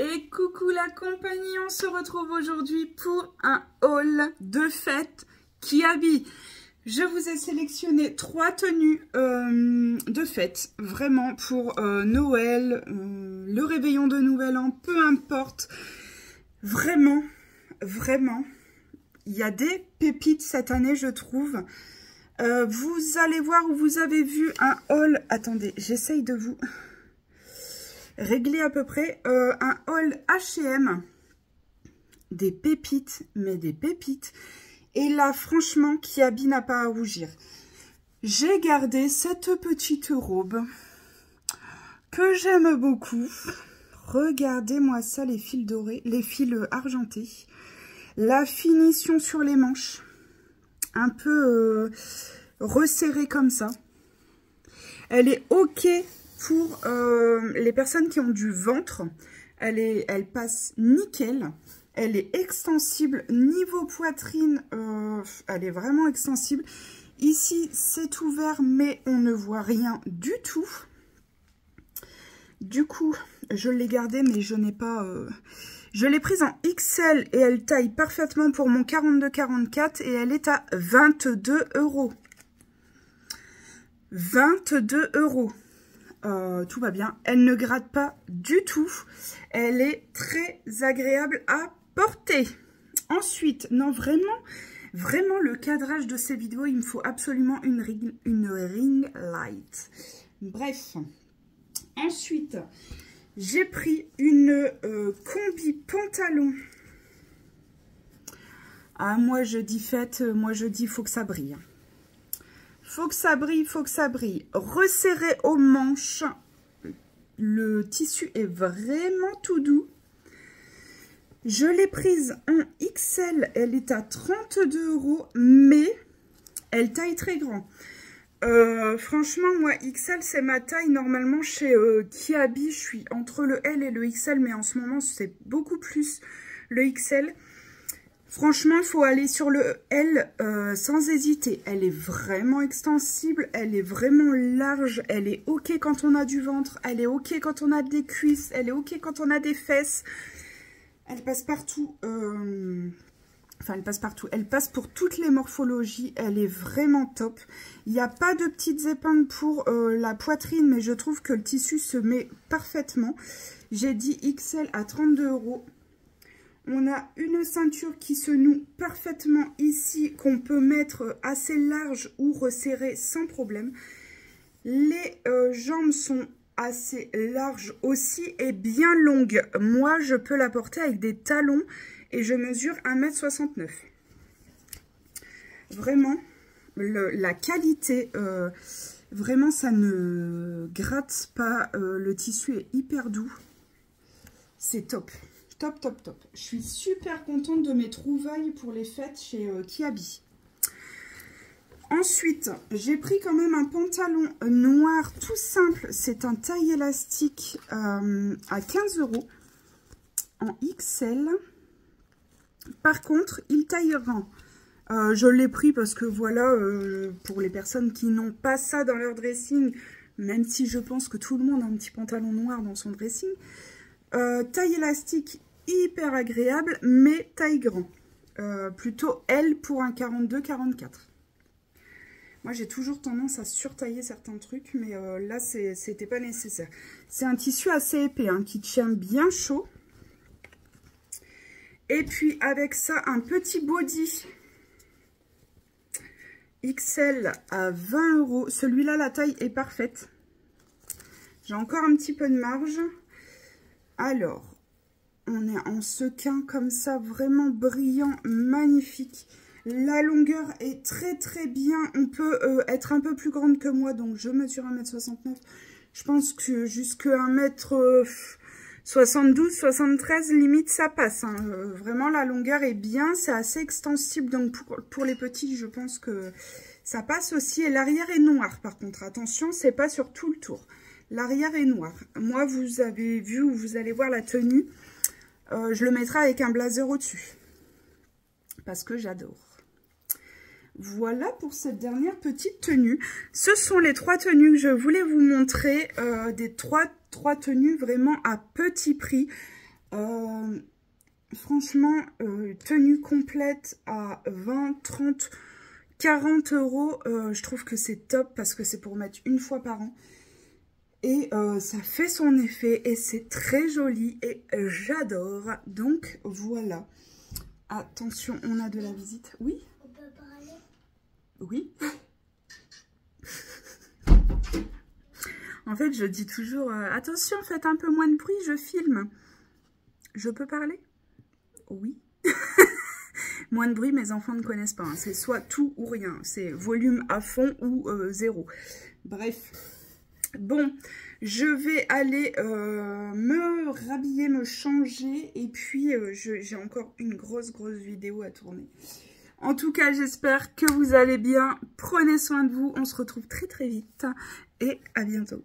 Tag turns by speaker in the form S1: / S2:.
S1: Et coucou la compagnie, on se retrouve aujourd'hui pour un haul de fête Kiabi. Je vous ai sélectionné 3 tenues de fête, vraiment pour Noël, le réveillon de Nouvel An, peu importe. Vraiment, il y a des pépites cette année, je trouve. Vous allez voir où vous avez vu un haul. Attendez, j'essaye de vous régler à peu près un haul H&M. Des pépites, mais des pépites. Et là, franchement, Kiabi n'a pas à rougir. J'ai gardé cette petite robe que j'aime beaucoup. Regardez-moi ça, les fils dorés, les fils argentés. La finition sur les manches, un peu resserrée comme ça. Elle est ok pour les personnes qui ont du ventre. Elle passe nickel. Elle est extensible. Niveau poitrine, elle est vraiment extensible. Ici, c'est ouvert, mais on ne voit rien du tout. Du coup, je l'ai gardée, mais je n'ai pas... Je l'ai prise en XL et elle taille parfaitement pour mon 42-44 et elle est à 22 €. 22 €. Tout va bien. Elle ne gratte pas du tout. Elle est très agréable à porter. Ensuite, non, vraiment le cadrage de ces vidéos, il me faut absolument une ring light. Bref. Ensuite, j'ai pris une combi pantalon. Ah, moi je dis fête, moi je dis faut que ça brille. Faut que ça brille, faut que ça brille. Resserré aux manches. Le tissu est vraiment tout doux. Je l'ai prise en XL. Elle est à 32 €, mais elle taille très grand. Franchement, moi, XL, c'est ma taille. Normalement, chez Kiabi, je suis entre le L et le XL, mais en ce moment, c'est beaucoup plus le XL. Franchement, il faut aller sur le L sans hésiter. Elle est vraiment extensible, elle est vraiment large, elle est ok quand on a du ventre, elle est ok quand on a des cuisses, elle est ok quand on a des fesses. Elle passe partout. Enfin, elle passe partout. Elle passe pour toutes les morphologies. Elle est vraiment top. Il n'y a pas de petites épingles pour la poitrine, mais je trouve que le tissu se met parfaitement. J'ai dit XL à 32 €. On a une ceinture qui se noue parfaitement ici, qu'on peut mettre assez large ou resserrée sans problème. Les jambes sont assez larges aussi et bien longues. Moi, je peux la porter avec des talons et je mesure 1,69 m. Vraiment, la qualité, vraiment, ça ne gratte pas. Le tissu est hyper doux. C'est top. Top, top, top. Je suis super contente de mes trouvailles pour les fêtes chez Kiabi. Ensuite, j'ai pris quand même un pantalon noir tout simple. C'est un taille élastique à 15 € en XL. Par contre, il taille grand. Je l'ai pris parce que voilà, pour les personnes qui n'ont pas ça dans leur dressing, même si je pense que tout le monde a un petit pantalon noir dans son dressing. Taille élastique hyper agréable, mais taille grand. Plutôt L pour un 42-44. Moi, j'ai toujours tendance à surtailler certains trucs, mais là, c'était pas nécessaire. C'est un tissu assez épais, hein, qui tient bien chaud. Et puis, avec ça, un petit body XL à 20 €. Celui-là, la taille est parfaite. J'ai encore un petit peu de marge. Alors, on est en sequin comme ça, vraiment brillant, magnifique. La longueur est très bien. On peut être un peu plus grande que moi, donc je mesure 1,69 m. Je pense que jusqu'à 1,72 m, 73 limite ça passe. Hein. Vraiment la longueur est bien, c'est assez extensible, donc pour les petits je pense que ça passe aussi. Et l'arrière est noir par contre, attention, c'est pas sur tout le tour. L'arrière est noir. Moi vous avez vu, vous allez voir la tenue, je le mettrai avec un blazer au-dessus. Parce que j'adore. Voilà pour cette dernière petite tenue. Ce sont les 3 tenues que je voulais vous montrer. Des trois tenues vraiment à petit prix. Franchement, tenue complète à 20, 30, 40 euros, je trouve que c'est top parce que c'est pour mettre une fois par an. Et ça fait son effet et c'est très joli et j'adore. Donc voilà. Attention, on a de la visite. Oui?
S2: On peut parler?
S1: Oui. En fait, je dis toujours, attention, faites un peu moins de bruit, je filme. Je peux parler? Oui. Moins de bruit, mes enfants ne connaissent pas. Hein. C'est soit tout ou rien. C'est volume à fond ou zéro. Bref. Bon, je vais aller me rhabiller, me changer. Et puis, j'ai encore une grosse vidéo à tourner. En tout cas, j'espère que vous allez bien. Prenez soin de vous. On se retrouve très vite. Et à bientôt.